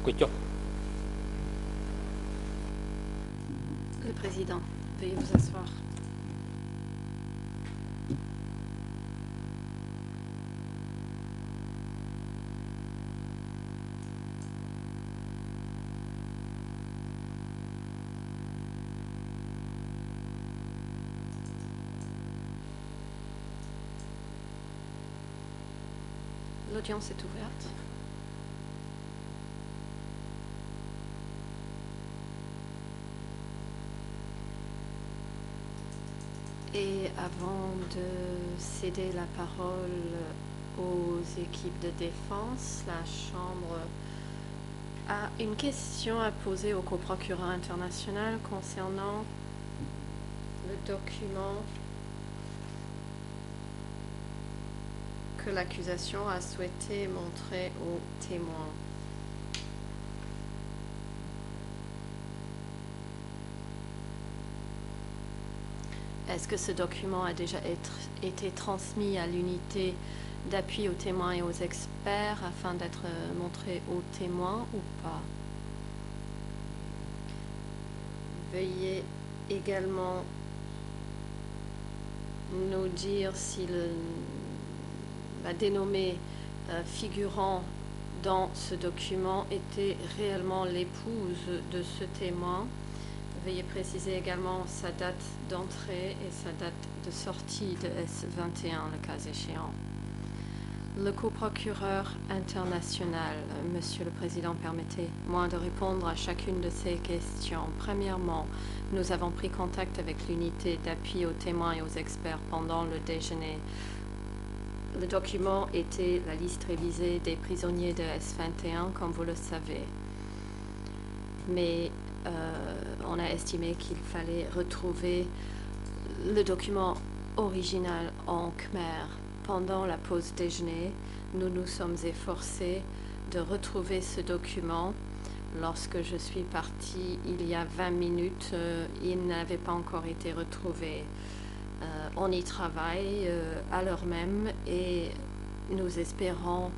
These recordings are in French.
Kouetio. Le président, veuillez vous asseoir. L'audience est ouverte. Et avant de céder la parole aux équipes de défense, la Chambre a une question à poser au coprocureur international concernant le document que l'accusation a souhaité montrer aux témoins. Est-ce que ce document a déjà été transmis à l'unité d'appui aux témoins et aux experts afin d'être montré aux témoins ou pas? Veuillez également nous dire si la dénommée figurant dans ce document était réellement l'épouse de ce témoin. Veuillez préciser également sa date d'entrée et sa date de sortie de S21, le cas échéant. Le coprocureur international, Monsieur le Président, permettez-moi de répondre à chacune de ces questions. Premièrement, nous avons pris contact avec l'unité d'appui aux témoins et aux experts pendant le déjeuner. Le document était la liste révisée des prisonniers de S21, comme vous le savez. Mais on a estimé qu'il fallait retrouver le document original en Khmer. Pendant la pause déjeuner, nous nous sommes efforcés de retrouver ce document. Lorsque je suis partie il y a 20 minutes, il n'avait pas encore été retrouvé. On y travaille à l'heure même et nous espérons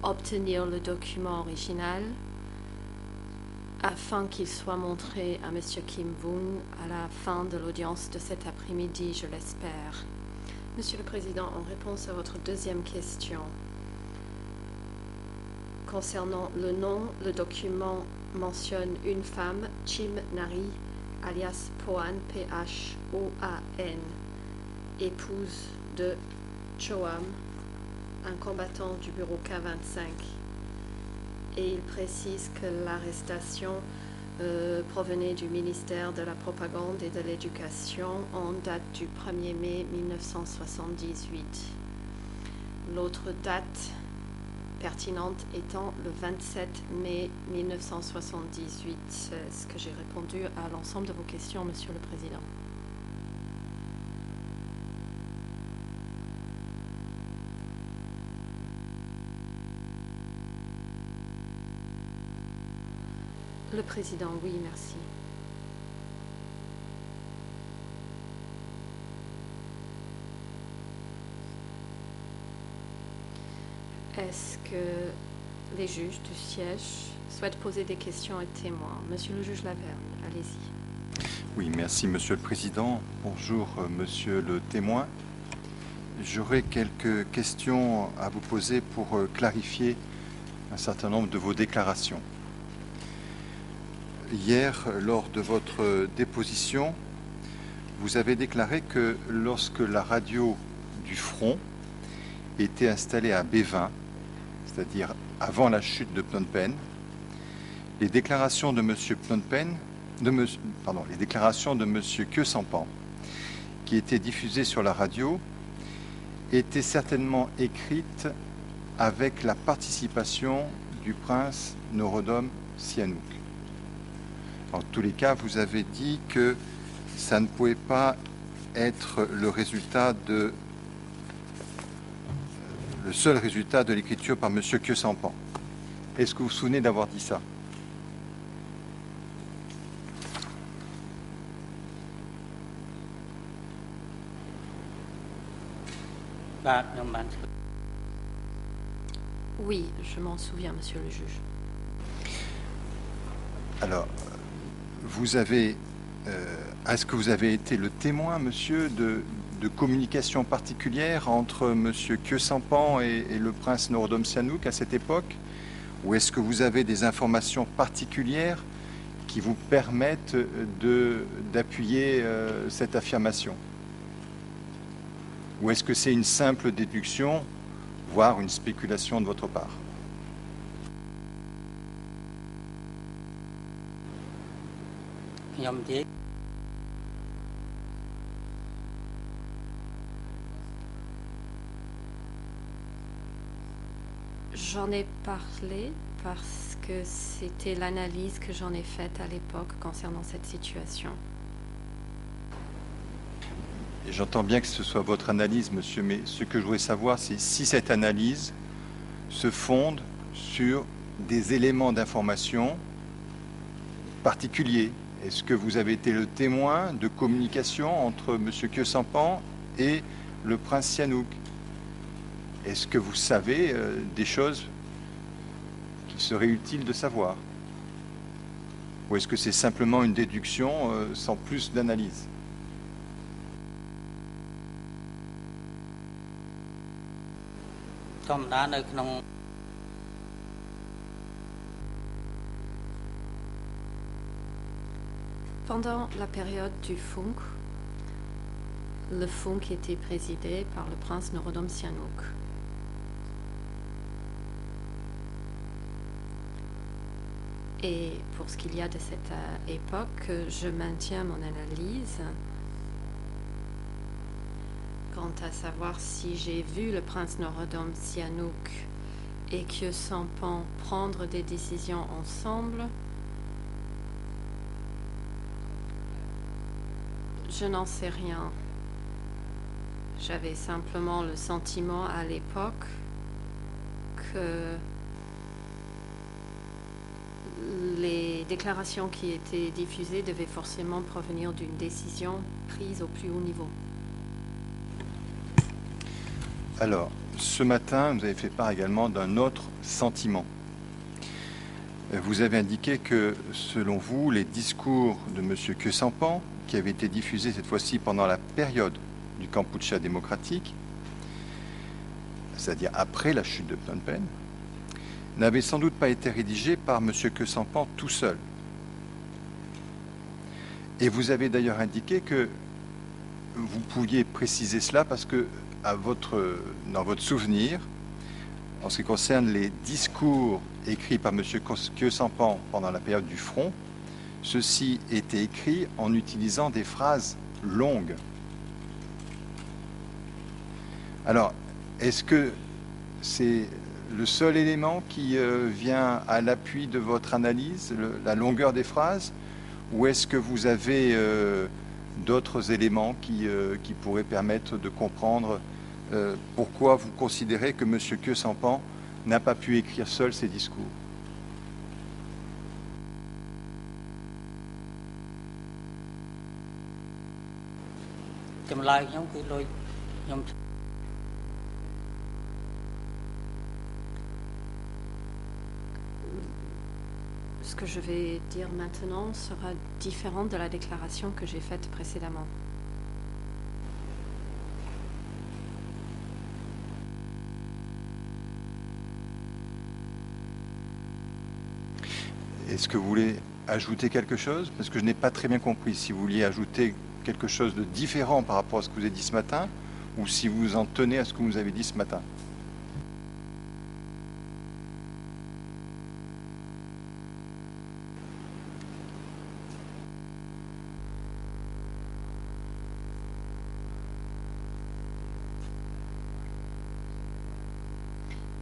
obtenir le document original afin qu'il soit montré à M. Kim Voon à la fin de l'audience de cet après-midi, je l'espère. Monsieur le Président, en réponse à votre deuxième question, concernant le nom, le document mentionne une femme, Chim Nari, alias Poan, P-H-O-A-N, épouse de Choam, un combattant du bureau K25. Et il précise que l'arrestation provenait du ministère de la Propagande et de l'Éducation en date du 1er mai 1978. L'autre date pertinente étant le 27 mai 1978. C'est ce que j'ai répondu à l'ensemble de vos questions, Monsieur le Président. Le Président, oui, merci. Est-ce que les juges du siège souhaitent poser des questions aux témoins? Monsieur le juge Lavergne, allez-y. Oui, merci Monsieur le Président. Bonjour Monsieur le témoin. J'aurais quelques questions à vous poser pour clarifier un certain nombre de vos déclarations. Hier, lors de votre déposition, vous avez déclaré que lorsque la radio du front était installée à B20, c'est-à-dire avant la chute de Phnom Penh, les déclarations de M. les déclarations de M. Khieu Samphan, qui étaient diffusées sur la radio, étaient certainement écrites avec la participation du prince Norodom Sihanouk. En tous les cas, vous avez dit que ça ne pouvait pas être le seul résultat de l'écriture par M. Khieu Samphan. Est-ce que vous vous souvenez d'avoir dit ça? Oui, je m'en souviens, Monsieur le juge. Alors, est-ce que vous avez été le témoin, monsieur, de communication particulière entre monsieur Khieu-Samphan et le prince Norodom Sihanouk à cette époque? Ou est-ce que vous avez des informations particulières qui vous permettent d'appuyer cette affirmation? Ou est-ce que c'est une simple déduction, voire une spéculation de votre part? J'en ai parlé parce que c'était l'analyse que j'en ai faite à l'époque concernant cette situation. J'entends bien que ce soit votre analyse, monsieur, mais ce que je voudrais savoir, c'est si cette analyse se fonde sur des éléments d'information particuliers. Est-ce que vous avez été le témoin de communication entre monsieur Khieu-Samphan et le prince Sihanouk? Est-ce que vous savez des choses qu'il serait utile de savoir? Ou est-ce que c'est simplement une déduction sans plus d'analyse? Pendant la période du Funk, le Funk était présidé par le prince Norodom Sihanouk. Et pour ce qu'il y a de cette époque, je maintiens mon analyse quant à savoir si j'ai vu le prince Norodom Sihanouk et Khieu-Samphan prendre des décisions ensemble. Je n'en sais rien. J'avais simplement le sentiment à l'époque que les déclarations qui étaient diffusées devaient forcément provenir d'une décision prise au plus haut niveau. Alors, ce matin, vous avez fait part également d'un autre sentiment. Vous avez indiqué que, selon vous, les discours de M. Khieu-Samphan, qui avaient été diffusés cette fois-ci pendant la période du Kampuchea démocratique, c'est-à-dire après la chute de Phnom Penh, n'avaient sans doute pas été rédigés par M. Khieu-Samphan tout seul. Et vous avez d'ailleurs indiqué que vous pouviez préciser cela parce que, dans votre souvenir, en ce qui concerne les discours écrits par M. Khieu-Samphan pendant la période du front, ceux-ci étaient écrits en utilisant des phrases longues. Alors, est-ce que c'est le seul élément qui vient à l'appui de votre analyse, la longueur des phrases, ou est-ce que vous avez d'autres éléments qui pourraient permettre de comprendre pourquoi vous considérez que M. Khieu-Samphan n'a pas pu écrire seul ses discours? Ce que je vais dire maintenant sera différent de la déclaration que j'ai faite précédemment. Est-ce que vous voulez ajouter quelque chose? Parce que je n'ai pas très bien compris si vous vouliez ajouter quelque chose de différent par rapport à ce que vous avez dit ce matin, ou si vous en tenez à ce que vous avez dit ce matin.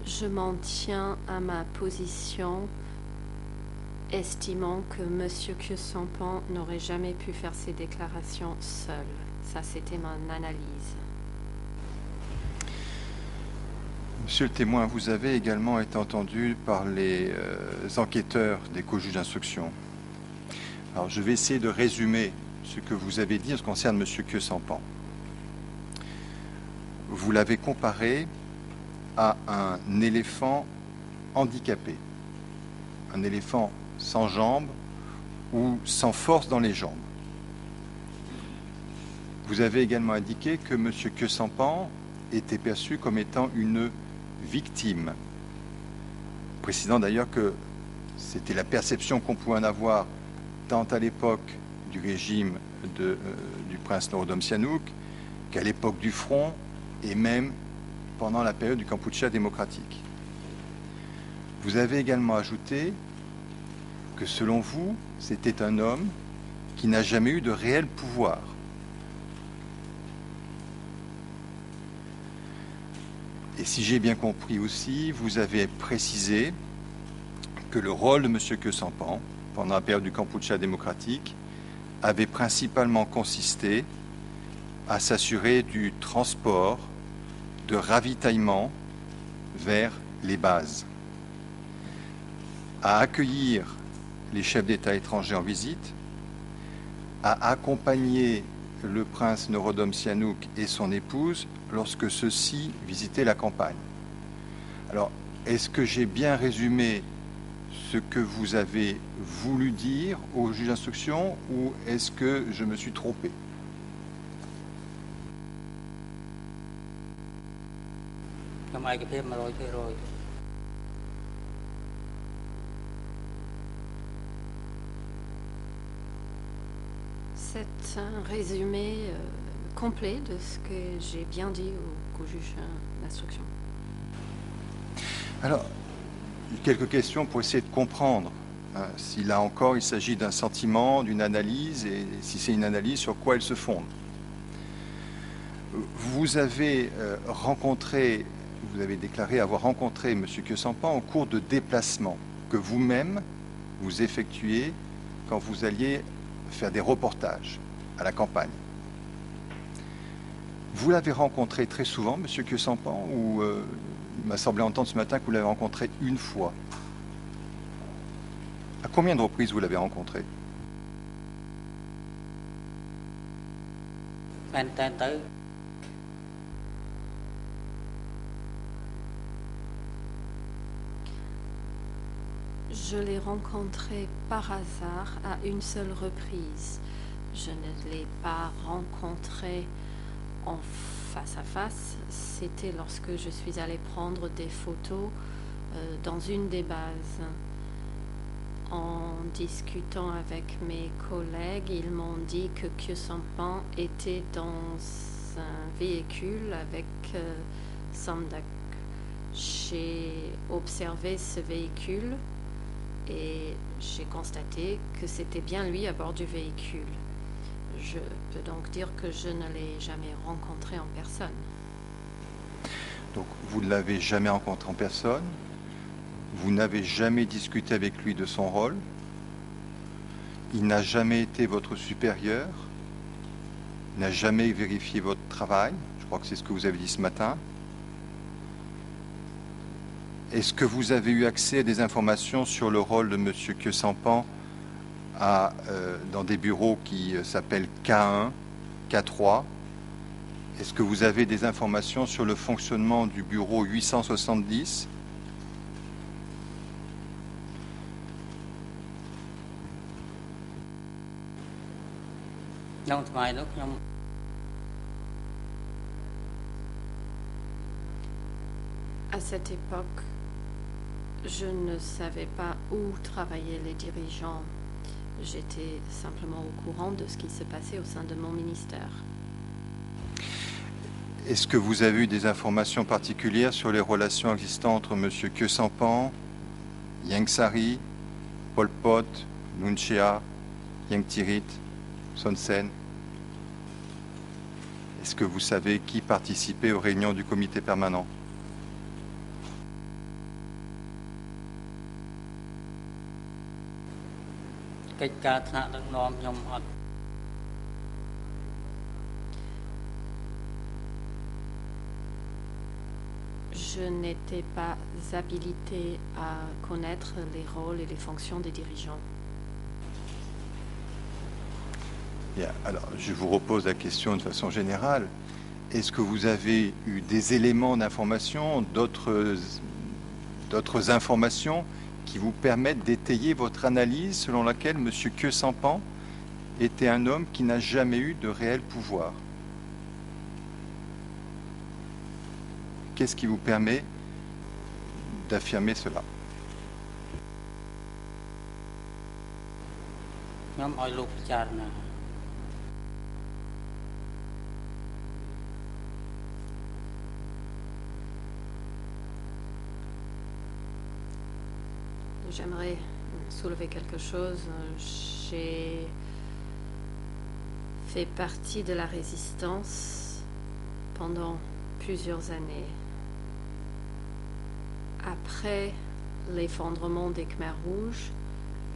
Je m'en tiens à ma position, estimant que M. Khieu-Samphan n'aurait jamais pu faire ces déclarations seul. Ça, c'était mon analyse. Monsieur le témoin, vous avez également été entendu par les enquêteurs des co-juges d'instruction. Alors, je vais essayer de résumer ce que vous avez dit en ce qui concerne M. Khieu-Samphan. Vous l'avez comparé à un éléphant handicapé, un éléphant sans jambes ou sans force dans les jambes. Vous avez également indiqué que M. Kyosampan était perçu comme étant une victime, précisant d'ailleurs que c'était la perception qu'on pouvait en avoir tant à l'époque du régime du prince Norodom Sihanouk qu'à l'époque du Front et même pendant la période du Kampuchea démocratique. Vous avez également ajouté que selon vous, c'était un homme qui n'a jamais eu de réel pouvoir. Et si j'ai bien compris aussi, vous avez précisé que le rôle de M. Kyosampan, pendant la période du Kampuchea démocratique, avait principalement consisté à s'assurer du transport, de ravitaillement vers les bases, à accueillir les chefs d'État étrangers en visite, à accompagner le prince Norodom Sihanouk et son épouse lorsque ceux-ci visitaient la campagne. Alors, est-ce que j'ai bien résumé ce que vous avez voulu dire au juge d'instruction ou est-ce que je me suis trompé? C'est un résumé complet de ce que j'ai bien dit au juge d'instruction. Alors, quelques questions pour essayer de comprendre si là encore il s'agit d'un sentiment, d'une analyse, et si c'est une analyse, sur quoi elle se fonde. Vous avez vous avez déclaré avoir rencontré M. Kyosampan au cours de déplacements que vous-même vous effectuez quand vous alliez faire des reportages à la campagne. Vous l'avez rencontré très souvent, M. Kyosampan, ou il m'a semblé entendre ce matin que vous l'avez rencontré une fois? À combien de reprises vous l'avez rencontré? Je l'ai rencontré par hasard à une seule reprise. Je ne l'ai pas rencontré en face à face. C'était lorsque je suis allée prendre des photos dans une des bases. En discutant avec mes collègues, ils m'ont dit que Kyosampan était dans un véhicule avec Samdak. J'ai observé ce véhicule et j'ai constaté que c'était bien lui à bord du véhicule. Je peux donc dire que je ne l'ai jamais rencontré en personne. Donc vous ne l'avez jamais rencontré en personne, vous n'avez jamais discuté avec lui de son rôle, il n'a jamais été votre supérieur, il n'a jamais vérifié votre travail, je crois que c'est ce que vous avez dit ce matin. Est-ce que vous avez eu accès à des informations sur le rôle de M. Kyosampan dans des bureaux qui s'appellent K1, K3? Est-ce que vous avez des informations sur le fonctionnement du bureau 870? À cette époque, je ne savais pas où travaillaient les dirigeants. J'étais simplement au courant de ce qui se passait au sein de mon ministère. Est-ce que vous avez eu des informations particulières sur les relations existantes entre M. Kyosampan, Ieng Sary, Pol Pot, Nuon Chea, Ieng Thirit, Son Sen? Est-ce que vous savez qui participait aux réunions du comité permanent? Je n'étais pas habilitée à connaître les rôles et les fonctions des dirigeants. Bien, alors je vous repose la question de façon générale. Est-ce que vous avez eu des éléments d'information, d'autres informations qui vous permettent d'étayer votre analyse selon laquelle M. Khieu Samphan était un homme qui n'a jamais eu de réel pouvoir? Qu'est-ce qui vous permet d'affirmer cela? J'aimerais soulever quelque chose. J'ai fait partie de la résistance pendant plusieurs années. Après l'effondrement des Khmers rouges,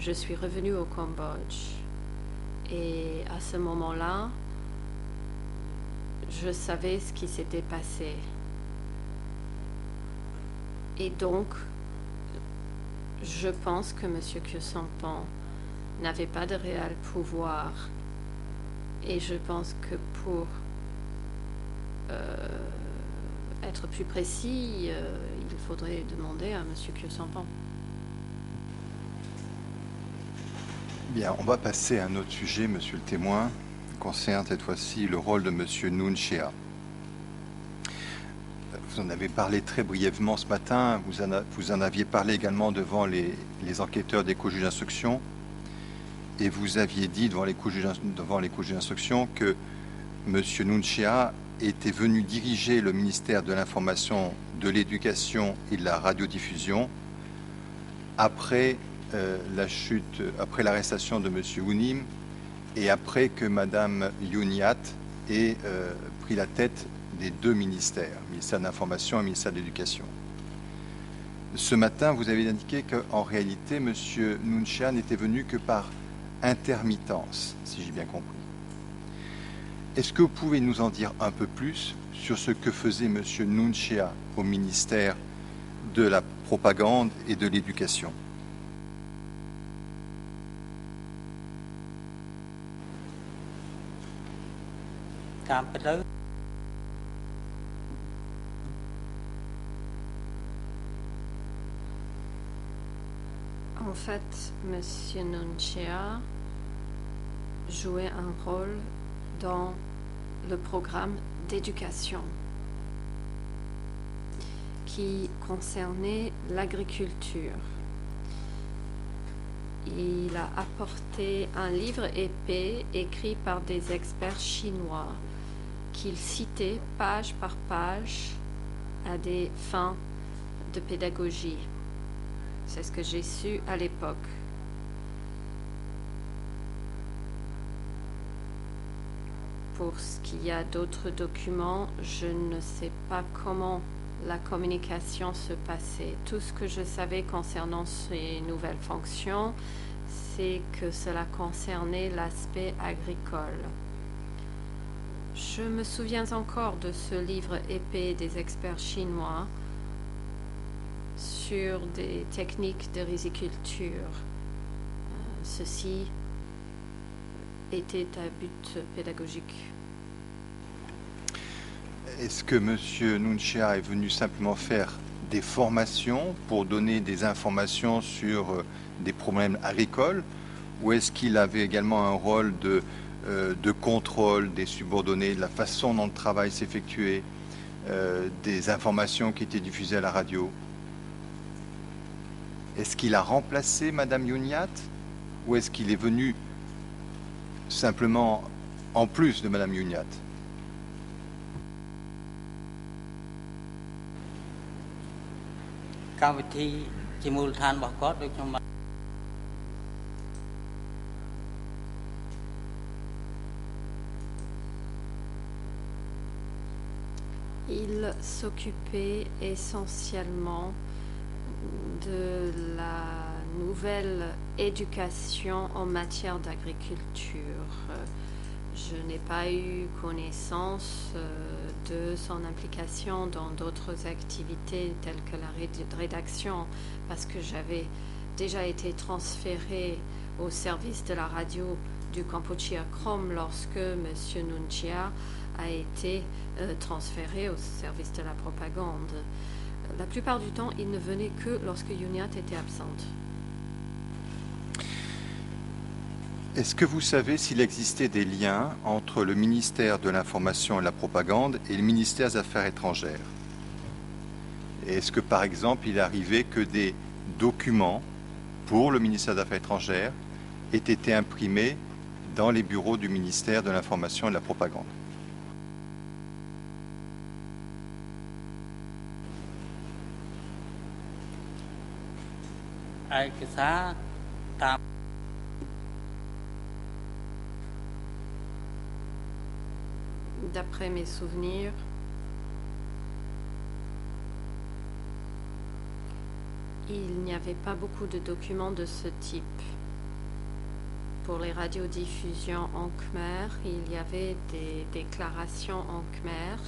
je suis revenue au Cambodge. Et à ce moment-là, je savais ce qui s'était passé. Et donc, je pense que M. Khieu Samphan n'avait pas de réel pouvoir. Et je pense que pour être plus précis, il faudrait demander à M. Khieu Samphan. Bien, on va passer à un autre sujet, monsieur le témoin, concerne cette fois-ci le rôle de monsieur Nuon Chea. Vous en avez parlé très brièvement ce matin, vous en aviez parlé également devant les enquêteurs des co-juges d'instruction, et vous aviez dit devant les co-juges d'instruction que monsieur Nuon Chea était venu diriger le ministère de l'Information, de l'Éducation et de la Radiodiffusion après après l'arrestation de M. Ounim et après que Mme Youniat ait pris la tête des deux ministères, ministère de l'Information et ministère de l'Éducation. Ce matin, vous avez indiqué qu'en réalité, M. Nuon Chea n'était venu que par intermittence, si j'ai bien compris. Est-ce que vous pouvez nous en dire un peu plus sur ce que faisait M. Nuon Chea au ministère de la Propagande et de l'Éducation? En fait, M. Nuon Chea jouait un rôle dans le programme d'éducation qui concernait l'agriculture. Il a apporté un livre épais écrit par des experts chinois qu'il citait page par page à des fins de pédagogie. C'est ce que j'ai su à l'époque. Pour ce qu'il y a d'autres documents, je ne sais pas comment la communication se passait. Tout ce que je savais concernant ces nouvelles fonctions, c'est que cela concernait l'aspect agricole. Je me souviens encore de ce livre épais des experts chinois sur des techniques de riziculture. Ceci était à but pédagogique. Est-ce que M. Nuon Chea est venu simplement faire des formations pour donner des informations sur des problèmes agricoles, ou est-ce qu'il avait également un rôle de contrôle des subordonnés, de la façon dont le travail s'effectuait, des informations qui étaient diffusées à la radio? Est-ce qu'il a remplacé Mme Youniat, ou est-ce qu'il est venu simplement en plus de Mme Youniat? Il s'occupait essentiellement de la nouvelle éducation en matière d'agriculture. Je n'ai pas eu connaissance de son implication dans d'autres activités telles que la rédaction, parce que j'avais déjà été transférée au service de la radio du Kampuchea Krom lorsque M. Nuon Chea a été transféré au service de la propagande. la plupart du temps, il ne venait que lorsque Uniat était absente. Est-ce que vous savez s'il existait des liens entre le ministère de l'Information et de la Propagande et le ministère des Affaires étrangères? Et est-ce que, par exemple, il arrivait que des documents pour le ministère des Affaires étrangères aient été imprimés dans les bureaux du ministère de l'Information et de la Propagande? D'après mes souvenirs, il n'y avait pas beaucoup de documents de ce type. Pour les radiodiffusions en khmer, il y avait des déclarations en khmer.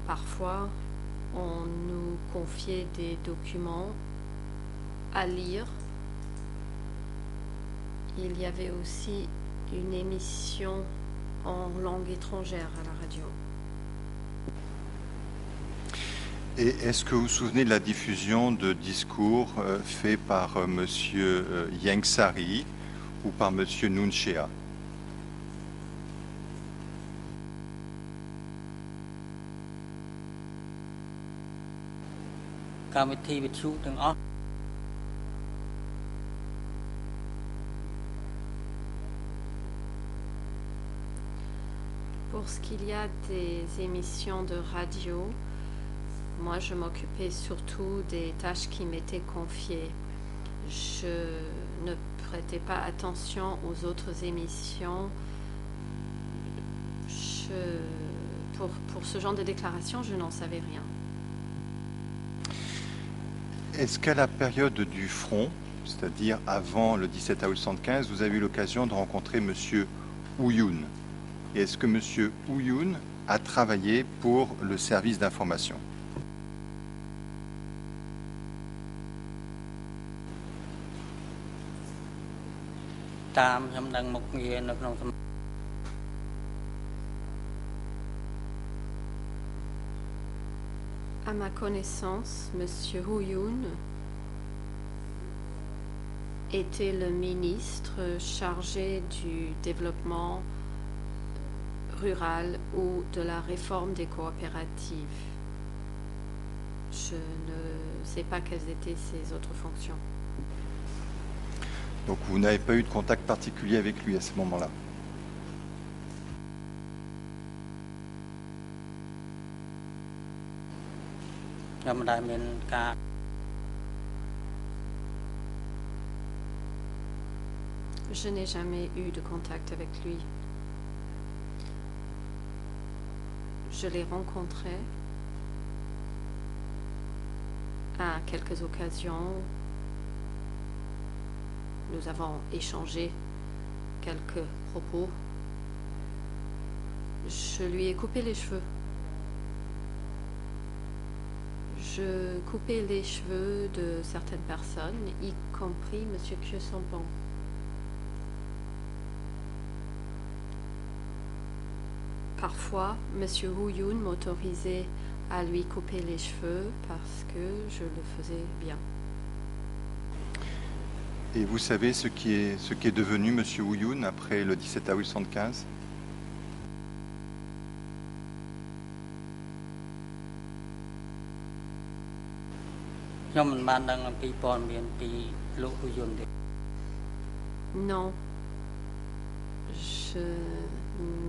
Parfois, on nous confiait des documents à lire. Il y avait aussi une émission en langue étrangère à la radio. Et est-ce que vous vous souvenez de la diffusion de discours faits par M. Ieng Sary ou par M. Noon Chea? Pour ce qu'il y a des émissions de radio, moi je m'occupais surtout des tâches qui m'étaient confiées. Je ne prêtais pas attention aux autres émissions. Pour ce genre de déclaration, je n'en savais rien. Est-ce qu'à la période du front, c'est-à-dire avant le 17 août 1975, vous avez eu l'occasion de rencontrer M. Ouyoun? Et est-ce que M. Ouyoun a travaillé pour le service d'information? À ma connaissance, M. Ouyoun était le ministre chargé du développement rural ou de la réforme des coopératives. Je ne sais pas quelles étaient ses autres fonctions. Donc vous n'avez pas eu de contact particulier avec lui à ce moment-là? Je n'ai jamais eu de contact avec lui. Je l'ai rencontré à quelques occasions. Nous avons échangé quelques propos. Je lui ai coupé les cheveux. Je coupais les cheveux de certaines personnes, y compris M. Khieu Samphan. Parfois, M. Ouyoun m'autorisait à lui couper les cheveux parce que je le faisais bien. Et vous savez ce qui est devenu M. Ouyoun après le 17 août 1975? Non, je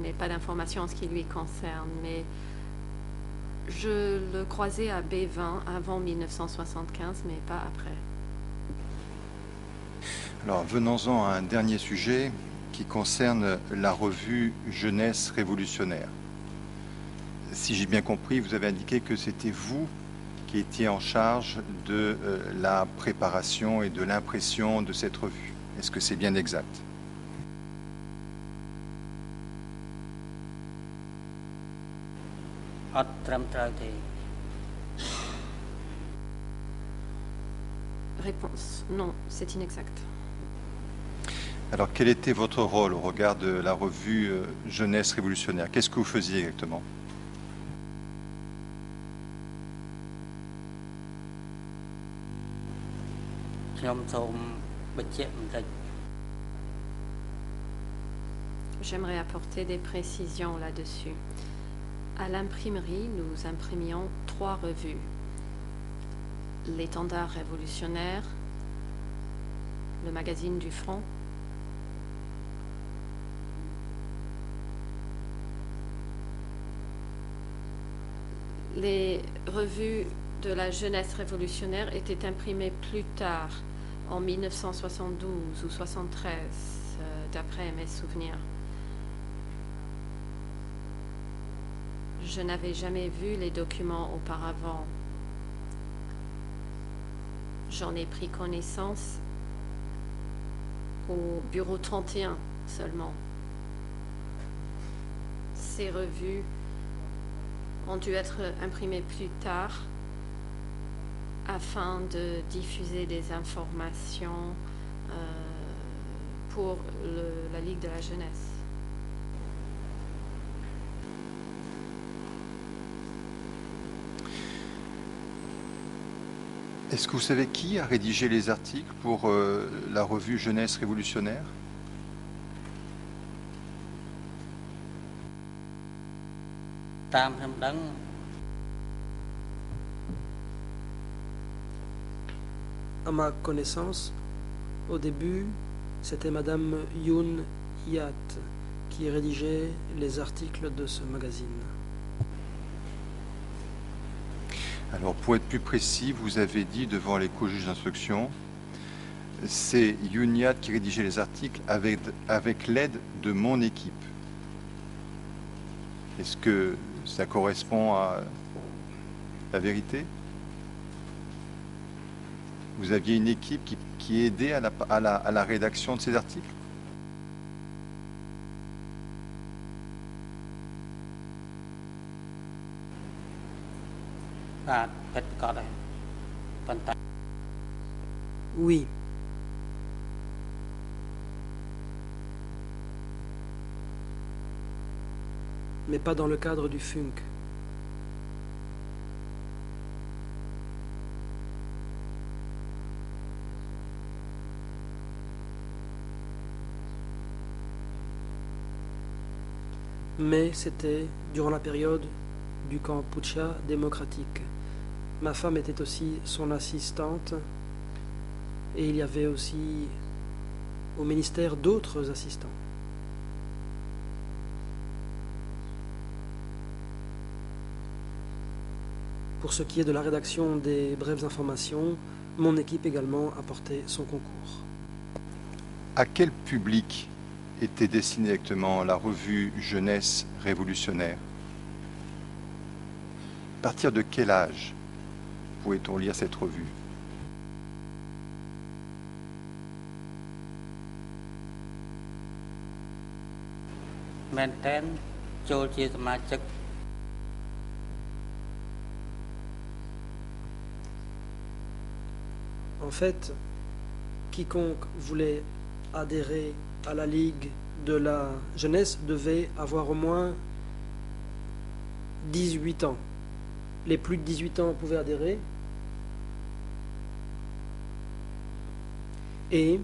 n'ai pas d'informations en ce qui lui concerne, mais je le croisais à B20 avant 1975, mais pas après. Alors venons-en à un dernier sujet qui concerne la revue Jeunesse révolutionnaire. Si j'ai bien compris, vous avez indiqué que c'était vous qui étiez en charge de la préparation et de l'impression de cette revue. Est-ce que c'est bien exact? Réponse, non, c'est inexact. Alors, quel était votre rôle au regard de la revue Jeunesse révolutionnaire? Qu'est-ce que vous faisiez exactement? ខ្ញុំសូមបញ្ជាក់បន្តិច J'aimerais apporter des précisions là-dessus. À l'imprimerie, nous imprimions 3 revues. L'Étendard révolutionnaire, le magazine du Front, les revues de la jeunesse révolutionnaire étaient imprimées plus tard, en 1972 ou 73, d'après mes souvenirs. Je n'avais jamais vu les documents auparavant. J'en ai pris connaissance au bureau 31 seulement. Ces revues ont dû être imprimées plus tard afin de diffuser des informations pour la Ligue de la jeunesse. Est-ce que vous savez qui a rédigé les articles pour la revue Jeunesse révolutionnaire?តាមខ្ញុំដឹង À ma connaissance, au début, c'était Madame Yoon Yat qui rédigeait les articles de ce magazine. Alors, pour être plus précis, vous avez dit devant les co-juges d'instruction, c'est Youniat qui rédigeait les articles avec l'aide de mon équipe. Est-ce que ça correspond à la vérité? Vous aviez une équipe qui aidait à la rédaction de ces articles? Oui. Mais pas dans le cadre du FUNK. Mais c'était durant la période du Kampuchea démocratique. Ma femme était aussi son assistante et il y avait aussi au ministère d'autres assistants. Pour ce qui est de la rédaction des brèves informations, mon équipe également apportait son concours. À quel public était destinée exactement la revue Jeunesse révolutionnaire? À partir de quel âge pouvait-on lire cette revue? En fait, quiconque voulait adhérer à la Ligue de la jeunesse devait avoir au moins 18 ans. Les plus de 18 ans pouvaient adhérer. Et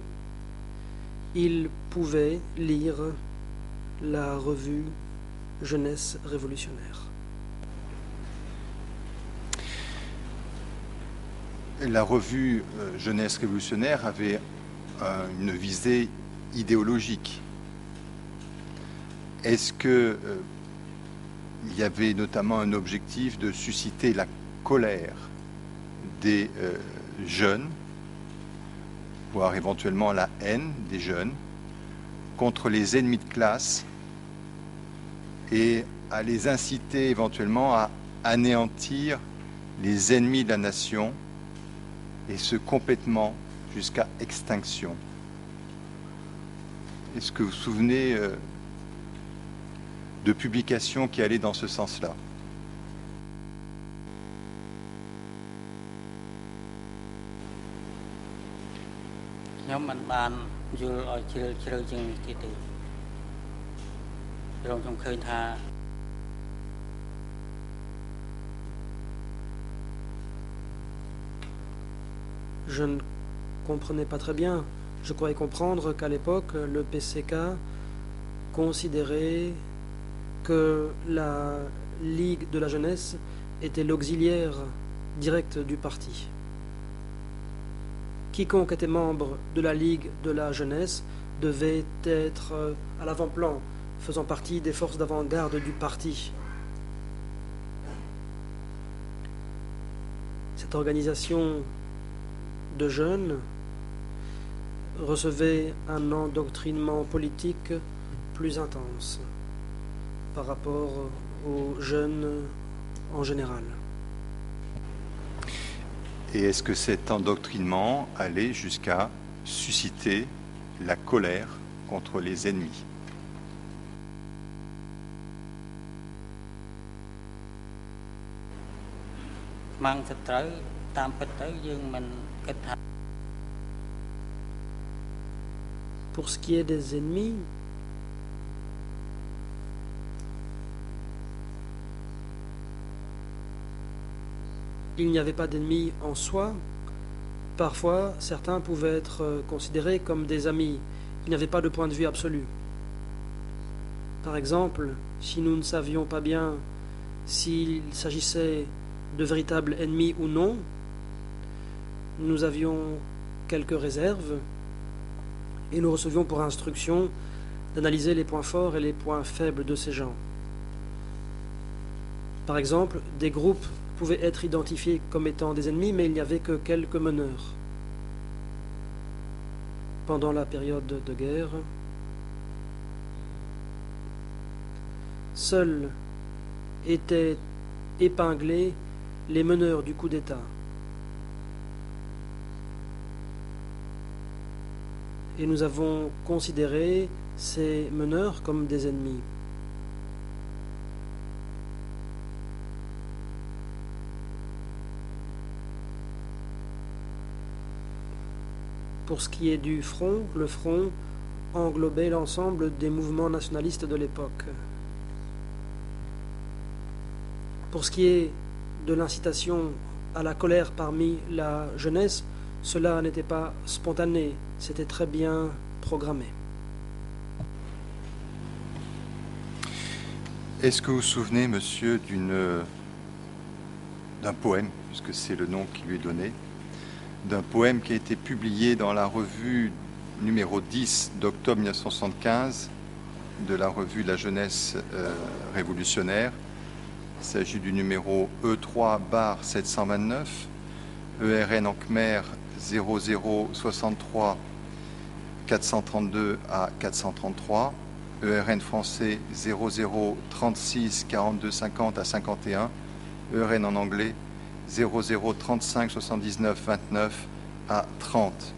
ils pouvaient lire la revue Jeunesse révolutionnaire. La revue Jeunesse révolutionnaire avait une visée idéologique. Est-ce que il y avait notamment un objectif de susciter la colère des jeunes, voire éventuellement la haine des jeunes, contre les ennemis de classe et à les inciter éventuellement à anéantir les ennemis de la nation, et ce complètement jusqu'à extinction? Est-ce que vous vous souvenez de publications qui allaient dans ce sens-là? យល់ឲ្យជ្រាលជ្រៅជាងនេះទៀតទេរងខ្ញុំឃើញថា Je ne comprenais pas très bien. Je croyais comprendre qu'à l'époque, le PCK considérait que la Ligue de la jeunesse était l'auxiliaire direct du parti. Quiconque était membre de la Ligue de la jeunesse devait être à l'avant-plan, faisant partie des forces d'avant-garde du parti. Cette organisation de jeunes recevait un endoctrinement politique plus intense par rapport aux jeunes en général. Et est-ce que cet endoctrinement allait jusqu'à susciter la colère contre les ennemis? Pour ce qui est des ennemis, il n'y avait pas d'ennemis en soi. Parfois, certains pouvaient être considérés comme des amis. Il n'y avait pas de point de vue absolu. Par exemple, si nous ne savions pas bien s'il s'agissait de véritables ennemis ou non, nous avions quelques réserves et nous recevions pour instruction d'analyser les points forts et les points faibles de ces gens. Par exemple, des groupes pouvaient être identifiés comme étant des ennemis, mais il n'y avait que quelques meneurs. Pendant la période de guerre, seuls étaient épinglés les meneurs du coup d'État. Et nous avons considéré ces meneurs comme des ennemis. Pour ce qui est du front, le front englobait l'ensemble des mouvements nationalistes de l'époque. Pour ce qui est de l'incitation à la colère parmi la jeunesse, cela n'était pas spontané, c'était très bien programmé. Est-ce que vous vous souvenez, monsieur, d'un poème, puisque c'est le nom qui lui est donné, d'un poème qui a été publié dans la revue numéro 10 d'octobre 1975 de la revue La Jeunesse révolutionnaire. Il s'agit du numéro E3/729, ERN en Khmer 0063 432 à 433, ERN français 0036 42 50 à 51, ERN en anglais 0035 79 29 à 30.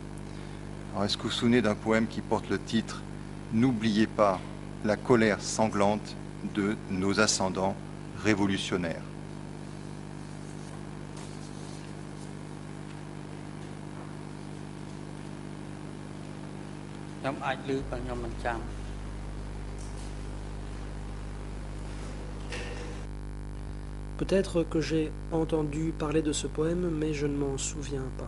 Alors, est-ce que vous vous souvenez d'un poème qui porte le titre « N'oubliez pas la colère sanglante de nos ascendants révolutionnaires ». Peut-être que j'ai entendu parler de ce poème, mais je ne m'en souviens pas.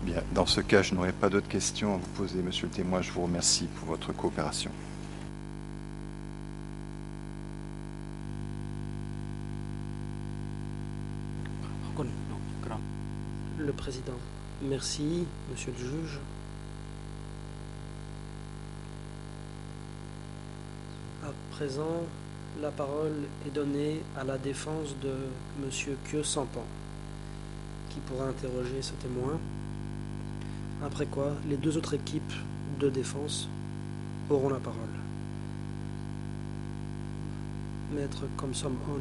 Bien, dans ce cas, je n'aurai pas d'autres questions à vous poser, monsieur le témoin. Je vous remercie pour votre coopération. Le président. Merci, monsieur le juge. À présent, la parole est donnée à la défense de monsieur Khieu Samphan, qui pourra interroger ce témoin. Après quoi, les deux autres équipes de défense auront la parole. Maître Komsom On,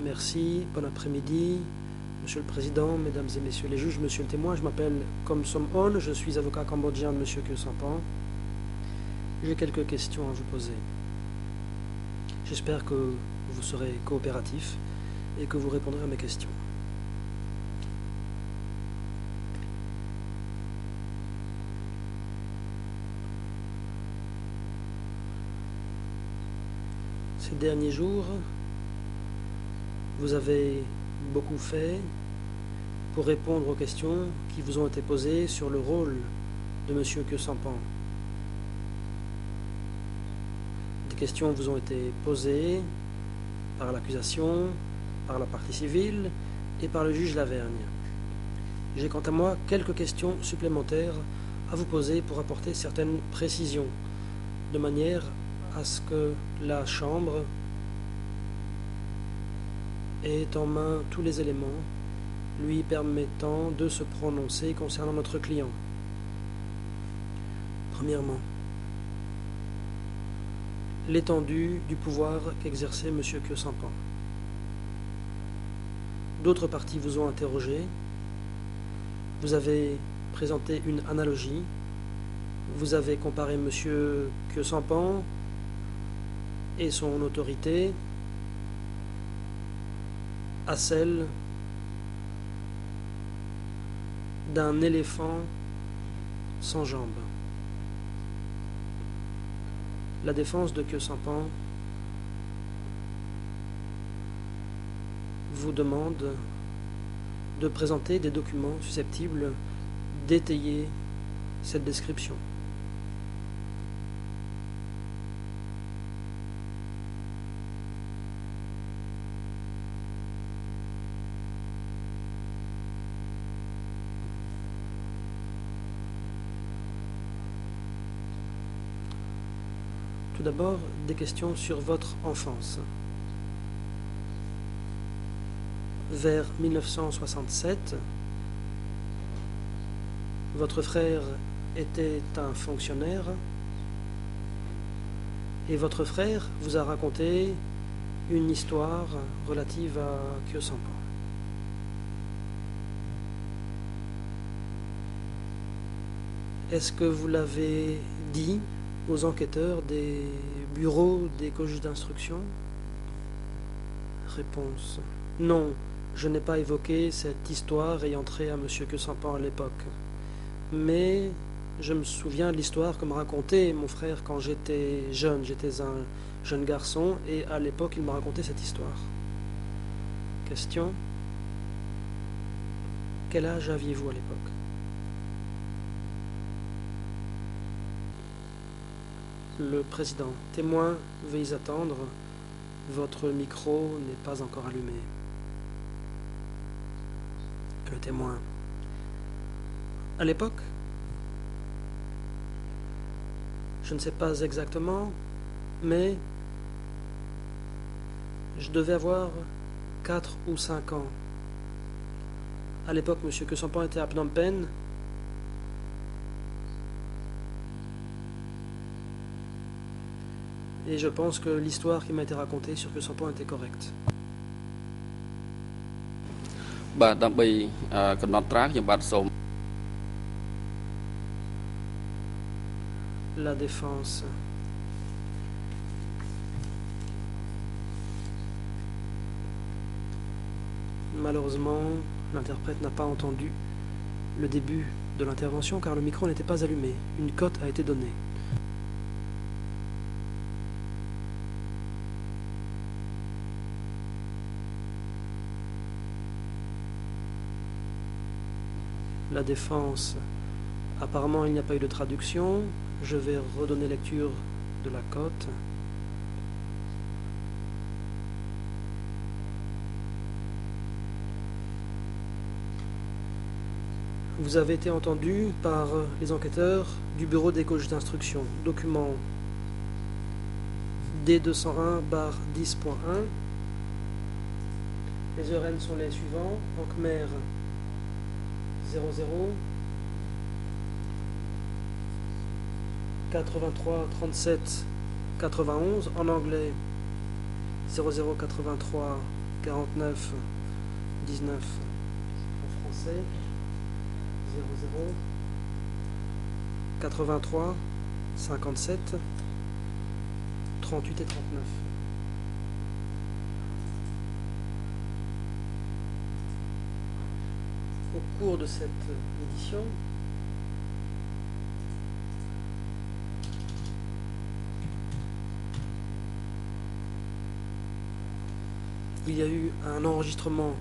merci, bon après-midi. Monsieur le Président, Mesdames et Messieurs les juges, Monsieur le témoin, je m'appelle Komsom On, je suis avocat cambodgien de Monsieur Khieu Samphan. J'ai quelques questions à vous poser. J'espère que vous serez coopératif et que vous répondrez à mes questions. Ces derniers jours, vous avez beaucoup fait pour répondre aux questions qui vous ont été posées sur le rôle de M. Kyosampan. Des questions vous ont été posées par l'accusation, par la partie civile et par le juge Lavergne. J'ai quant à moi quelques questions supplémentaires à vous poser pour apporter certaines précisions, de manière à ce que la Chambre ait en main tous les éléments lui permettant de se prononcer concernant notre client. Premièrement, l'étendue du pouvoir qu'exerçait M. Kyosampan. D'autres parties vous ont interrogé. Vous avez présenté une analogie. Vous avez comparé M. Kyosampan et son autorité à celle d'un éléphant sans jambes. La défense de Kyosampan vous demande de présenter des documents susceptibles d'étayer cette description. Tout d'abord, des questions sur votre enfance. Vers 1967, votre frère était un fonctionnaire et votre frère vous a raconté une histoire relative à Kyosampan. Est-ce que vous l'avez dit aux enquêteurs des bureaux des co-juges d'instruction? Réponse: non, je n'ai pas évoqué cette histoire ayant trait à M. Kyosampan à l'époque. Mais je me souviens de l'histoire que me racontait mon frère quand j'étais jeune. J'étais un jeune garçon et à l'époque il m'a raconté cette histoire. Question: quel âge aviez-vous à l'époque? Le président: témoin, veuillez attendre, votre micro n'est pas encore allumé. Le témoin: à l'époque, je ne sais pas exactement, mais je devais avoir 4 ou 5 ans. À l'époque, M. Kyosampan était à Phnom Penh. Et je pense que l'histoire qui m'a été racontée sur Kyosampan était correcte. La défense. Malheureusement, l'interprète n'a pas entendu le début de l'intervention car le micro n'était pas allumé. Une cote a été donnée. La défense. Apparemment, il n'y a pas eu de traduction. Je vais redonner lecture de la cote. Vous avez été entendu par les enquêteurs du bureau des co-juges d'instruction. Document D201/10.1. Les ERN sont les suivants. En Khmer 00 83 37 91, en anglais 00 83 49 19, en français 00 83 57 38 et 39. Au cours de cette édition, il y a eu un enregistrement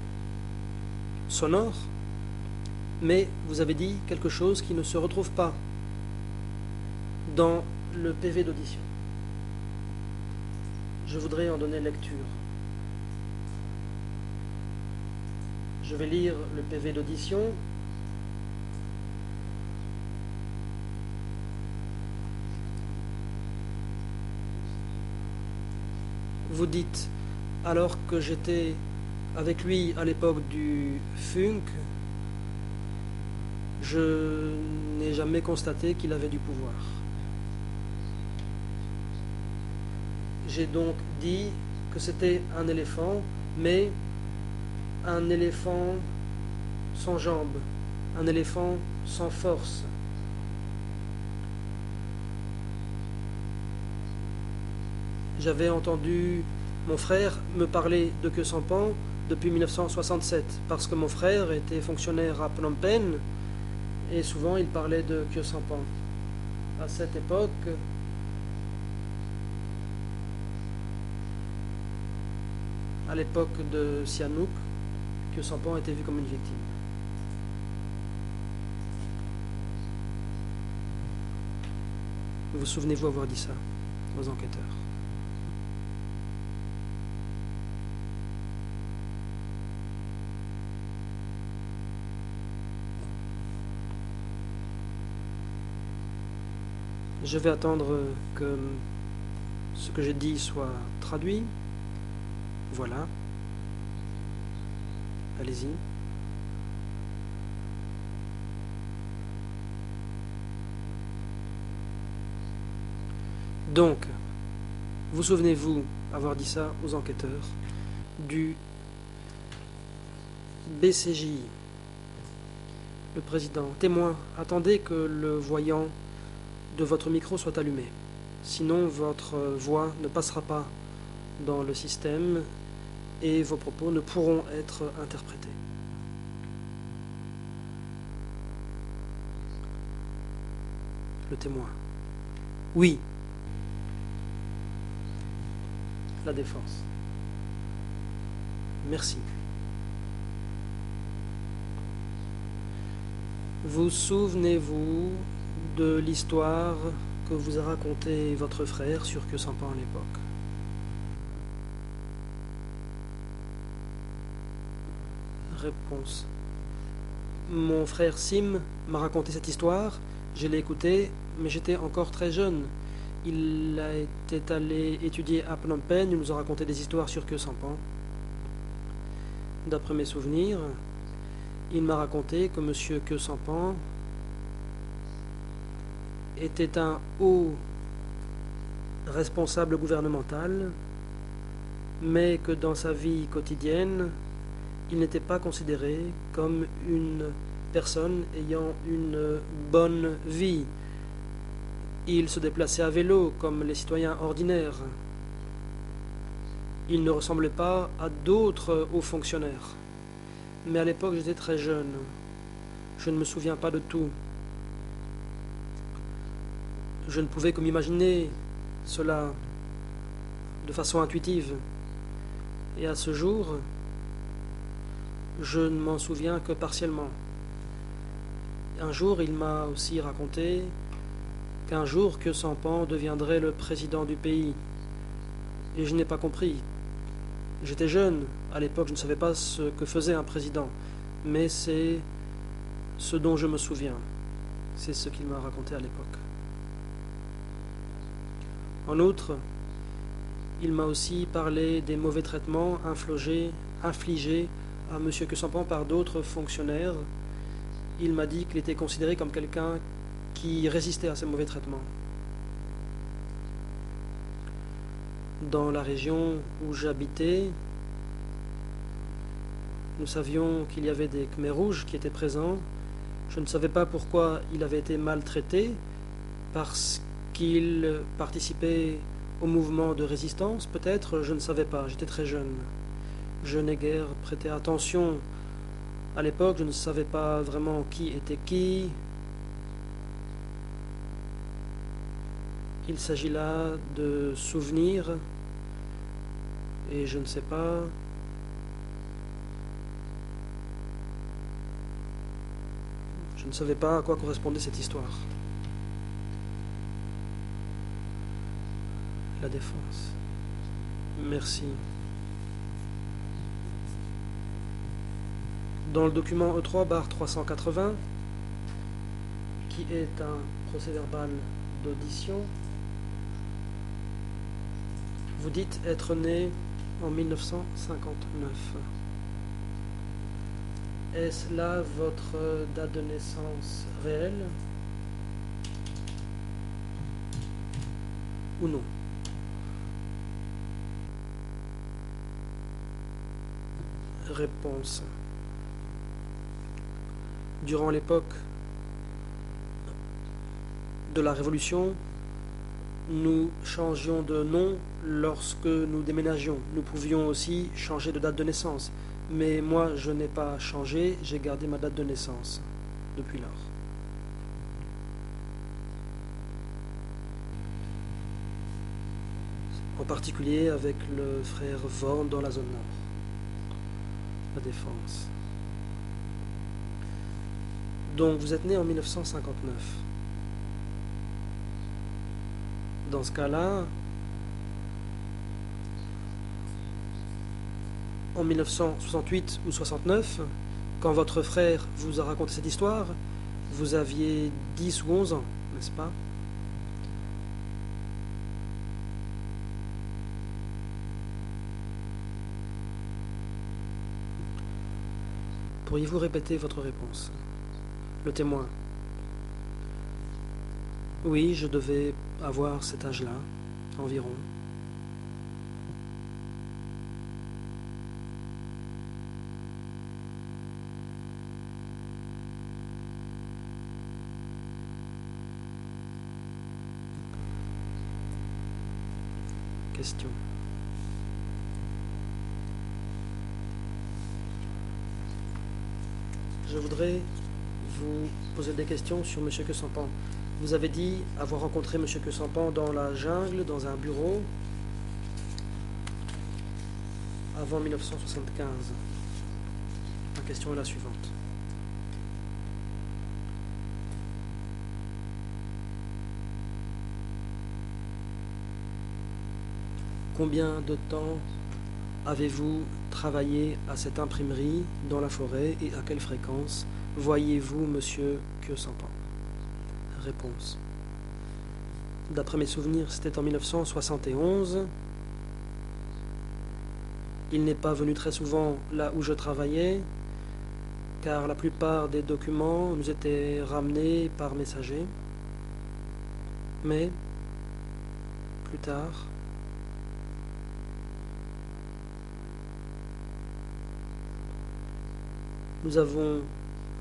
sonore, mais vous avez dit quelque chose qui ne se retrouve pas dans le PV d'audition. Je voudrais en donner lecture. Je vais lire le PV d'audition. Vous dites, alors que j'étais avec lui à l'époque du funk, je n'ai jamais constaté qu'il avait du pouvoir. J'ai donc dit que c'était un éléphant, mais un éléphant sans jambes, un éléphant sans force. J'avais entendu mon frère me parler de Khieu Samphan depuis 1967, parce que mon frère était fonctionnaire à Phnom Penh, et souvent il parlait de Khieu Samphan. À cette époque, à l'époque de Sihanouk, Khieu Samphan était vu comme une victime. Vous souvenez-vous avoir dit ça aux enquêteurs? Je vais attendre que ce que j'ai dit soit traduit. Voilà. Allez-y. Donc, vous souvenez-vous avoir dit ça aux enquêteurs du BCJ? Le président, témoin, attendez que le voyant de votre micro soit allumé. Sinon, votre voix ne passera pas dans le système et vos propos ne pourront être interprétés. Le témoin. Oui. La défense. Merci. Vous souvenez-vous de l'histoire que vous a raconté votre frère sur Khieu Samphan à l'époque? Réponse. Mon frère Sim m'a raconté cette histoire, je l'ai écoutée, mais j'étais encore très jeune. Il était allé étudier à Phnom Penh, il nous a raconté des histoires sur Khieu Samphan. D'après mes souvenirs, il m'a raconté que M. Khieu Samphan était un haut responsable gouvernemental, mais que dans sa vie quotidienne, il n'était pas considéré comme une personne ayant une bonne vie. Il se déplaçait à vélo comme les citoyens ordinaires. Il ne ressemblait pas à d'autres hauts fonctionnaires. Mais à l'époque, j'étais très jeune. Je ne me souviens pas de tout. Je ne pouvais que m'imaginer cela de façon intuitive. Et à ce jour, je ne m'en souviens que partiellement. Un jour, il m'a aussi raconté qu'un jour, Khieu Samphan deviendrait le président du pays. Et je n'ai pas compris. J'étais jeune. À l'époque, je ne savais pas ce que faisait un président. Mais c'est ce dont je me souviens. C'est ce qu'il m'a raconté à l'époque. En outre, il m'a aussi parlé des mauvais traitements infligés à M. Khieu Samphan par d'autres fonctionnaires. Il m'a dit qu'il était considéré comme quelqu'un qui résistait à ces mauvais traitements. Dans la région où j'habitais, nous savions qu'il y avait des Khmers rouges qui étaient présents. Je ne savais pas pourquoi il avait été maltraité, parce qu'il participait au mouvement de résistance, peut-être, je ne savais pas, j'étais très jeune. Je n'ai guère prêté attention. À l'époque, je ne savais pas vraiment qui était qui. Il s'agit là de souvenirs, et je ne sais pas Je ne savais pas à quoi correspondait cette histoire. La défense. Merci. Dans le document E3/380, qui est un procès-verbal d'audition, vous dites être né en 1959. Est-ce là votre date de naissance réelle ou non? Réponse. Durant l'époque de la Révolution, nous changions de nom lorsque nous déménagions. Nous pouvions aussi changer de date de naissance. Mais moi, je n'ai pas changé, j'ai gardé ma date de naissance depuis lors. En particulier avec le frère Vorn dans la zone nord. La défense. Donc vous êtes né en 1959. Dans ce cas-là, en 1968 ou 69, quand votre frère vous a raconté cette histoire, vous aviez 10 ou 11 ans, n'est-ce pas? Pourriez-vous répéter votre réponse? Le témoin. Oui, je devais avoir cet âge-là, environ. Question. Je voudrais vous poser des questions sur M. Quesampan. Vous avez dit avoir rencontré M. Quesampan dans la jungle, dans un bureau, avant 1975. La question est la suivante. Combien de temps avez-vous travaillé à cette imprimerie dans la forêt et à quelle fréquence voyez-vous Monsieur Quesampan? Réponse. D'après mes souvenirs, c'était en 1971. Il n'est pas venu très souvent là où je travaillais, car la plupart des documents nous étaient ramenés par messager. Mais, plus tard, nous avons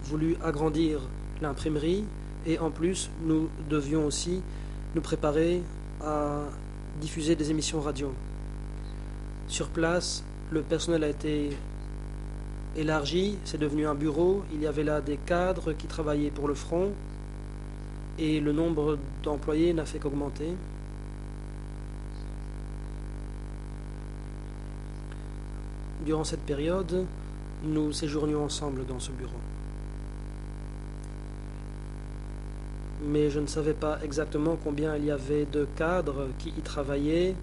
voulu agrandir l'imprimerie et en plus, nous devions aussi nous préparer à diffuser des émissions radio. Sur place, le personnel a été élargi, c'est devenu un bureau. Il y avait là des cadres qui travaillaient pour le front et le nombre d'employés n'a fait qu'augmenter. Durant cette période, nous séjournions ensemble dans ce bureau. Mais je ne savais pas exactement combien il y avait de cadres qui y travaillaient.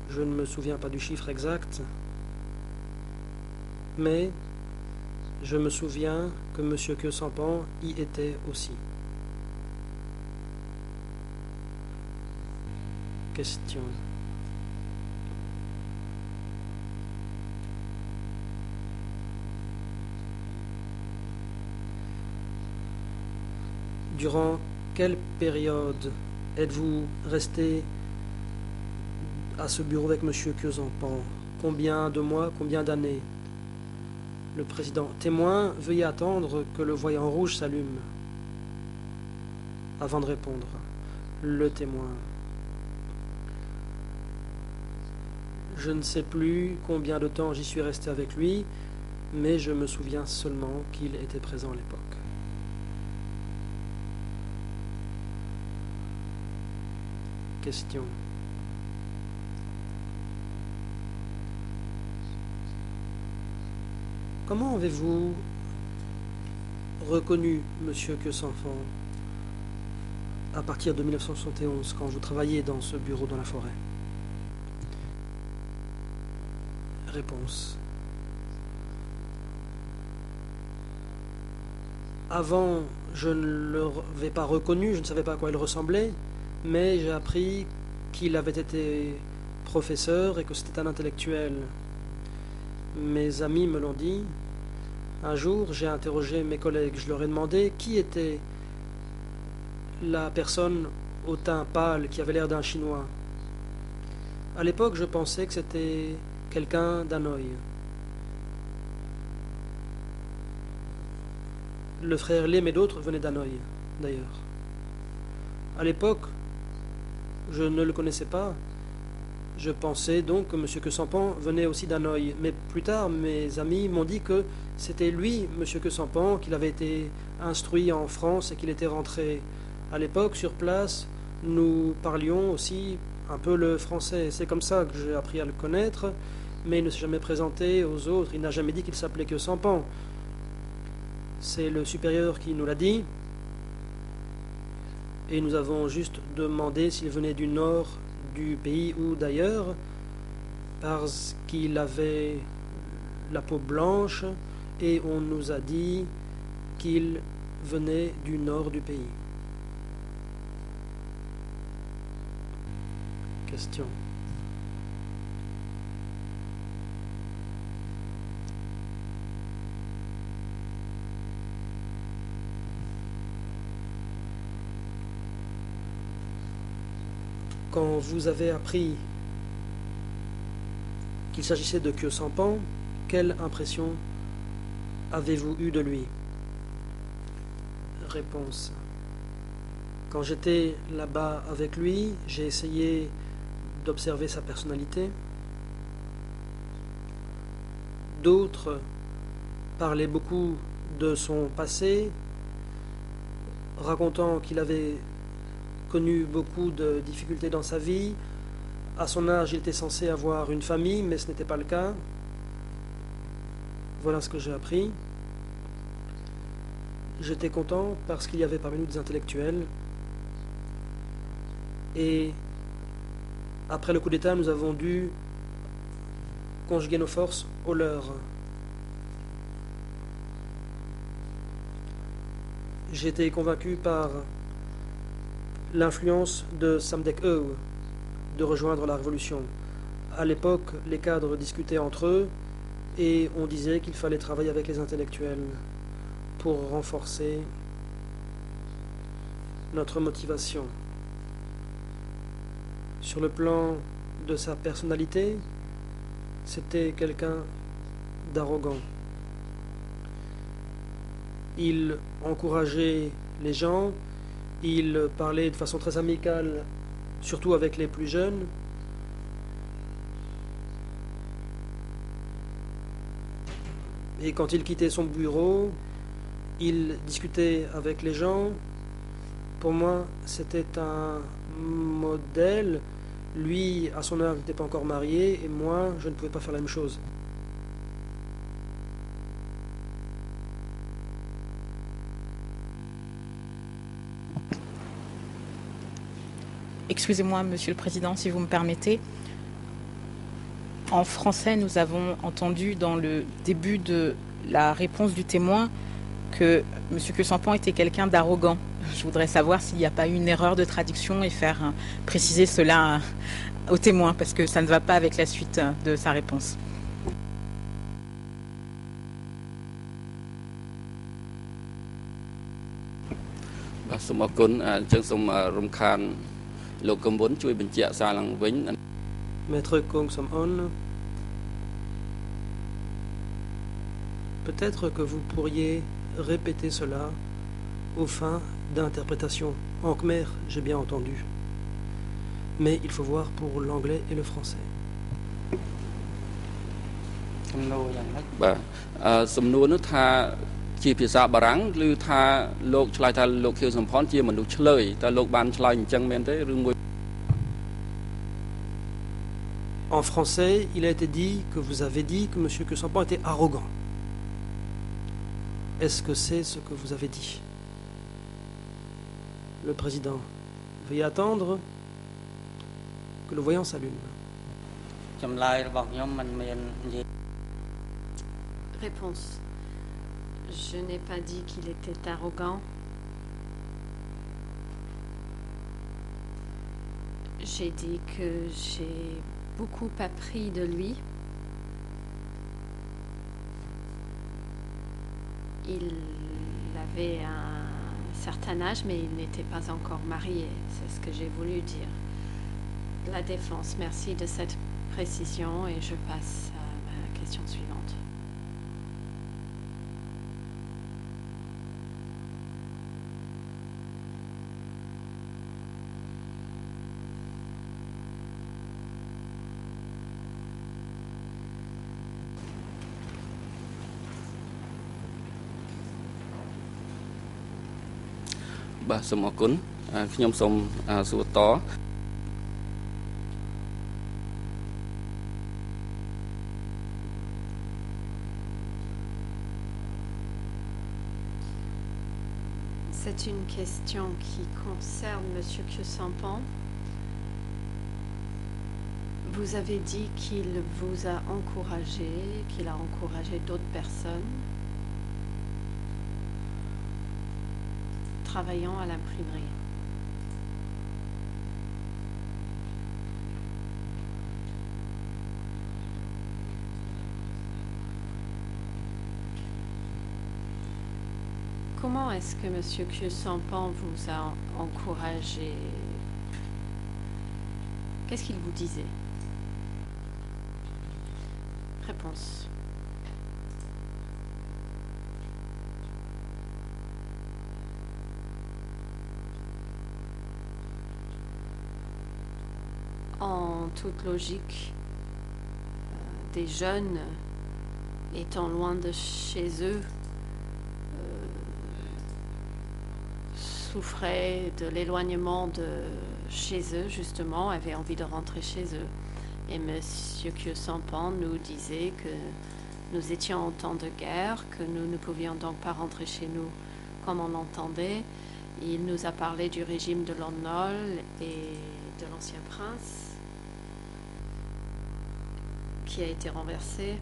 Je ne me souviens pas du chiffre exact. Mais je me souviens que M. Quesampan y était aussi. Question. Durant quelle période êtes-vous resté à ce bureau avec M. Quesampan? Combien de mois, combien d'années? Le président. Témoin, veuillez attendre que le voyant rouge s'allume avant de répondre. Le témoin. Je ne sais plus combien de temps j'y suis resté avec lui, mais je me souviens seulement qu'il était présent à l'époque. Question. Comment avez-vous reconnu Monsieur Queue-Sans-Pont à partir de 1971, quand vous travailliez dans ce bureau dans la forêt? Réponse. Avant, je ne l'avais pas reconnu, je ne savais pas à quoi il ressemblait, mais j'ai appris qu'il avait été professeur et que c'était un intellectuel. Mes amis me l'ont dit. Un jour, j'ai interrogé mes collègues. Je leur ai demandé qui était la personne au teint pâle qui avait l'air d'un Chinois. À l'époque, je pensais que c'était quelqu'un d'Hanoï. Le frère Lem et d'autres venaient d'Hanoï, d'ailleurs. À l'époque, je ne le connaissais pas. Je pensais donc que M. Queue-Sans-Pont venait aussi d'Hanoï. Mais plus tard, mes amis m'ont dit que c'était lui, M. Queue-Sans-Pont, qu'il avait été instruit en France et qu'il était rentré. À l'époque, sur place, nous parlions aussi un peu le français. C'est comme ça que j'ai appris à le connaître, mais il ne s'est jamais présenté aux autres. Il n'a jamais dit qu'il s'appelait Queue-Sans-Pont. C'est le supérieur qui nous l'a dit. Et nous avons juste demandé s'il venait du nord du pays ou d'ailleurs, parce qu'il avait la peau blanche, et on nous a dit qu'il venait du nord du pays. Question. Quand vous avez appris qu'il s'agissait de Queue-Sans-Pont, quelle impression avez-vous eue de lui? Réponse. Quand j'étais là-bas avec lui, j'ai essayé d'observer sa personnalité. D'autres parlaient beaucoup de son passé, racontant qu'il avait connu beaucoup de difficultés dans sa vie. À son âge, il était censé avoir une famille, mais ce n'était pas le cas. Voilà ce que j'ai appris. J'étais content parce qu'il y avait parmi nous des intellectuels. Et après le coup d'État, nous avons dû conjuguer nos forces aux leurs. J'ai été convaincu par l'influence de Samdech Ew de rejoindre la révolution. À l'époque, les cadres discutaient entre eux et on disait qu'il fallait travailler avec les intellectuels pour renforcer notre motivation. Sur le plan de sa personnalité, c'était quelqu'un d'arrogant. Il encourageait les gens. Il parlait de façon très amicale, surtout avec les plus jeunes. Et quand il quittait son bureau, il discutait avec les gens. Pour moi, c'était un modèle. Lui, à son âge, n'était pas encore marié, et moi, je ne pouvais pas faire la même chose. Excusez-moi, Monsieur le Président, si vous me permettez. En français, nous avons entendu dans le début de la réponse du témoin que M. Queue-Sans-Pont était quelqu'un d'arrogant. Je voudrais savoir s'il n'y a pas eu une erreur de traduction et faire préciser cela au témoin, parce que ça ne va pas avec la suite de sa réponse. Maître Kong Som-on, peut-être que vous pourriez répéter cela aux fins d'interprétation. En khmer, j'ai bien entendu. Mais il faut voir pour l'anglais et le français. En français, il a été dit que vous avez dit que M. Queue-Sans-Pont était arrogant. Est-ce que c'est ce que vous avez dit? Le président. Veuillez attendre que le voyant s'allume. ចម្លើយរបស់ខ្ញុំមិនមាននិយាយ Réponse. Je n'ai pas dit qu'il était arrogant. J'ai dit que j'ai beaucoup appris de lui. Il avait un certain âge, mais il n'était pas encore marié. C'est ce que j'ai voulu dire. La défense, merci de cette précision et je passe à ma question suivante. Bah, សូមអរគុណខ្ញុំសូមសួរត C'est une question qui concerne M. Khieu-Samphan. Vous avez dit qu'il vous a encouragé, qu'il a encouragé d'autres personnes travaillant à l'imprimerie. Comment est-ce que M. Khieu-Samphan vous a encouragé? Qu'est-ce qu'il vous disait? Réponse. En toute logique, des jeunes étant loin de chez eux souffraient de l'éloignement de chez eux, justement, avaient envie de rentrer chez eux. Et M. Khieu-Samphan nous disait que nous étions en temps de guerre, que nous ne pouvions donc pas rentrer chez nous comme on l'entendait. Il nous a parlé du régime de Lon Nol et de l'ancien prince qui a été renversé.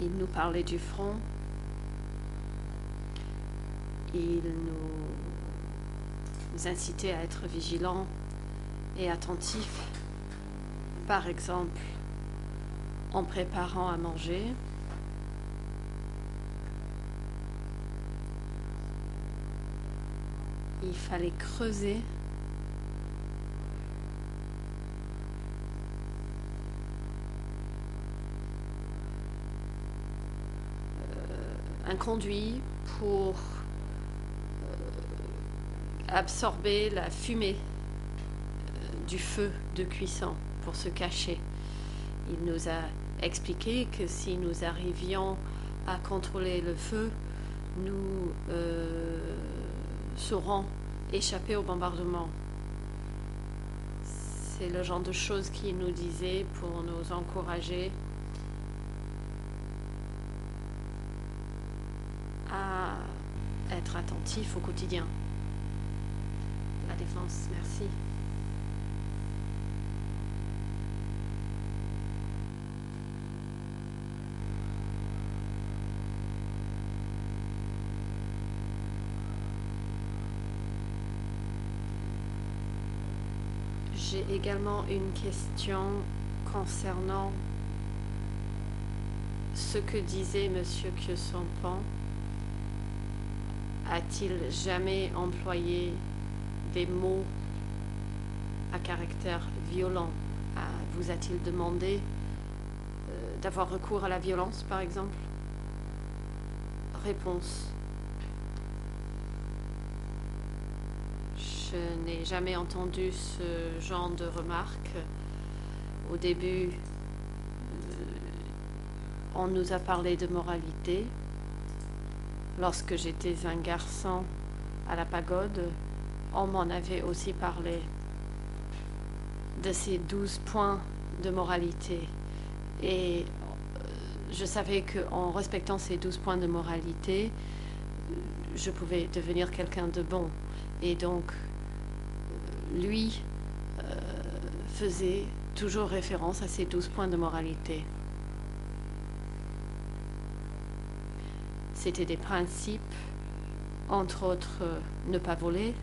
Il nous parlait du front. Il nous incitait à être vigilants et attentifs, par exemple en préparant à manger. Il fallait creuser un conduit pour absorber la fumée du feu de cuisson pour se cacher. Il nous a expliqué que si nous arrivions à contrôler le feu, nous saurons échapper au bombardement. C'est le genre de choses qu'il nous disait pour nous encourager à être attentifs au quotidien. La défense, merci. J'ai également une question concernant ce que disait M. Khieu-Samphan. A-t-il jamais employé des mots à caractère violent? Vous a-t-il demandé d'avoir recours à la violence, par exemple? Réponse. Je n'ai jamais entendu ce genre de remarques. Au début, on nous a parlé de moralité. Lorsque j'étais un garçon à la pagode, on m'en avait aussi parlé de ces 12 points de moralité. Et je savais qu'en respectant ces 12 points de moralité, je pouvais devenir quelqu'un de bon. Et donc, lui faisait toujours référence à ces 12 points de moralité. C'était des principes, entre autres, ne pas voler,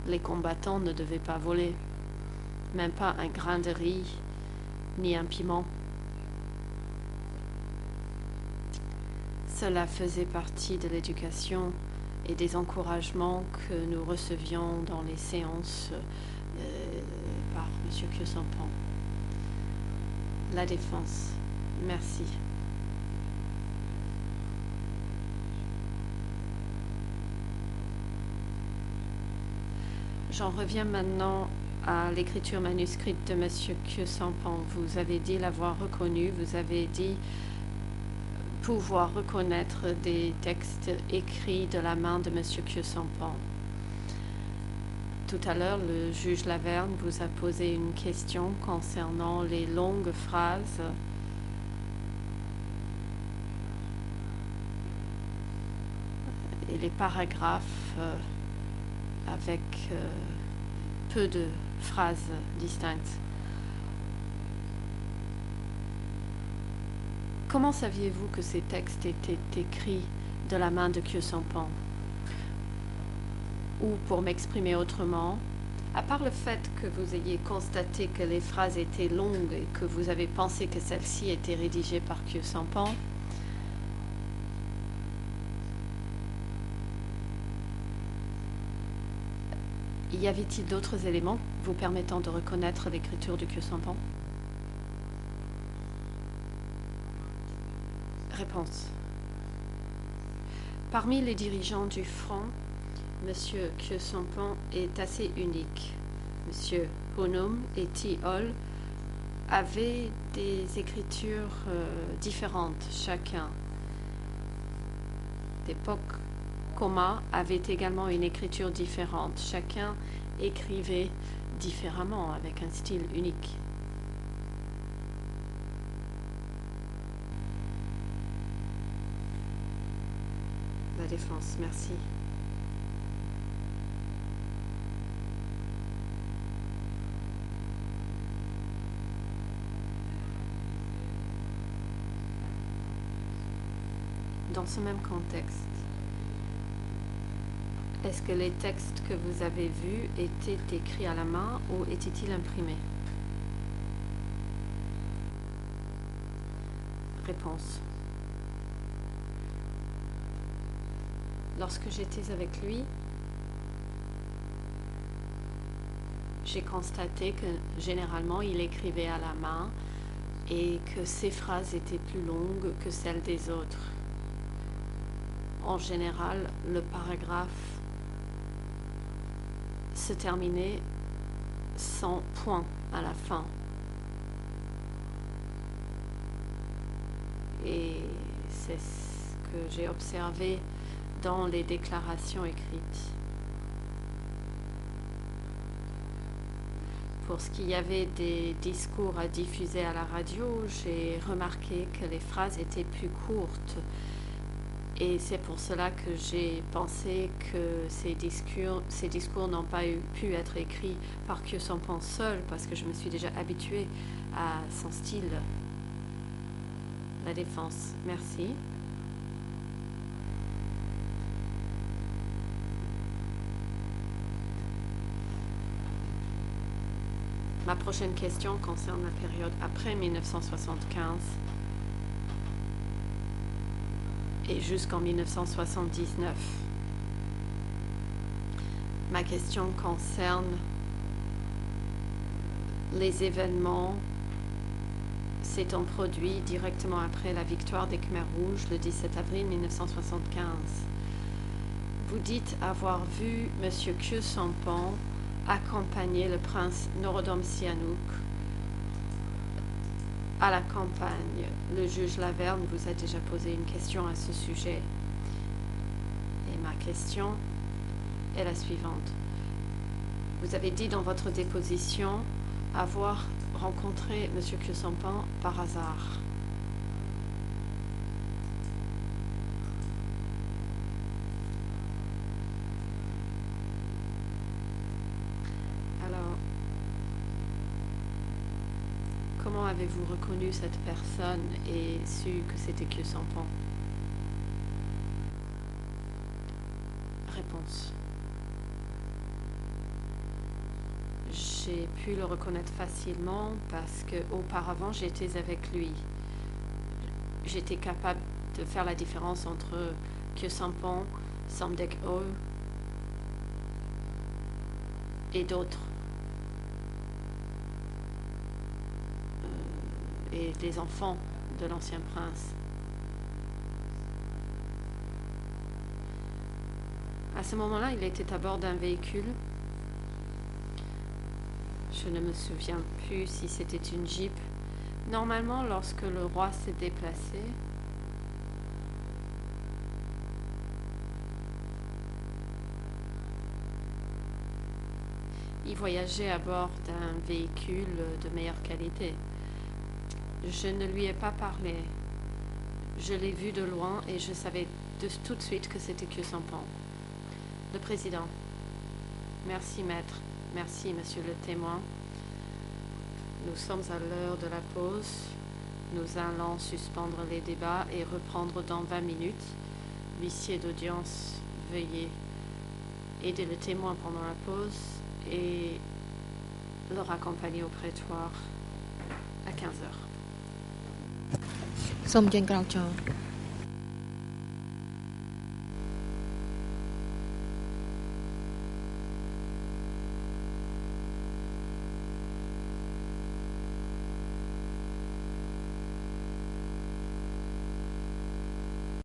les combattants ne devaient pas voler, même pas un grain de riz, ni un piment. Cela faisait partie de l'éducation et des encouragements que nous recevions dans les séances par M. Kyo-Sampan. La défense. Merci. J'en reviens maintenant à l'écriture manuscrite de M. Kyo-Sampan. Vous avez dit l'avoir reconnu, vous avez dit pouvoir reconnaître des textes écrits de la main de M. Kyo-Sampan. Tout à l'heure, le juge Laverne vous a posé une question concernant les longues phrases et les paragraphes avec peu de phrases distinctes. Comment saviez-vous que ces textes étaient écrits de la main de Kyo-Sampan? Ou pour m'exprimer autrement, à part le fait que vous ayez constaté que les phrases étaient longues et que vous avez pensé que celles-ci étaient rédigées par Kyo-Sampan, y avait-il d'autres éléments vous permettant de reconnaître l'écriture de Kyo-Sampan? Réponse. Parmi les dirigeants du Front, M. Kyo-Sampan est assez unique. M. Honum et T-Hol avaient des écritures différentes chacun. L'époque Koma avait également une écriture différente. Chacun écrivait différemment avec un style unique. La défense, merci. Dans ce même contexte, est-ce que les textes que vous avez vus étaient écrits à la main ou étaient-ils imprimés? Réponse. Lorsque j'étais avec lui, j'ai constaté que généralement il écrivait à la main et que ses phrases étaient plus longues que celles des autres. En général, le paragraphe se terminait sans point à la fin. Et c'est ce que j'ai observé dans les déclarations écrites. Pour ce qui y avait des discours à diffuser à la radio, j'ai remarqué que les phrases étaient plus courtes. Et c'est pour cela que j'ai pensé que ces discours n'ont pas pu être écrits par Kyo-Sampan seul, parce que je me suis déjà habituée à son style. La défense, merci. Ma prochaine question concerne la période après 1975 et jusqu'en 1979. Ma question concerne les événements s'étant produits directement après la victoire des Khmers rouges le 17 avril 1975. Vous dites avoir vu M. Kyo-Sampan accompagner le prince Norodom Sihanouk à la campagne. Le juge Laverne vous a déjà posé une question à ce sujet. Et ma question est la suivante. Vous avez dit dans votre déposition avoir rencontré M. Khieu Samphan par hasard. Alors, comment avez-vous reconnu cette personne et su que c'était Khieu Samphan? Réponse. J'ai pu le reconnaître facilement parce que auparavant j'étais avec lui. J'étais capable de faire la différence entre Khieu Samphan, Somdek O et d'autres. Et des enfants de l'ancien prince. À ce moment-là, il était à bord d'un véhicule. Je ne me souviens plus si c'était une Jeep. Normalement, lorsque le roi s'est déplacé, il voyageait à bord d'un véhicule de meilleure qualité. Je ne lui ai pas parlé. Je l'ai vu de loin et je savais tout de suite que c'était Khieu Samphan. Le président. Merci, maître. Merci, monsieur le témoin. Nous sommes à l'heure de la pause. Nous allons suspendre les débats et reprendre dans 20 minutes. Huissier d'audience, veuillez aider le témoin pendant la pause et le raccompagner au prétoire à 15 heures. សូមចេញក្រោកចោល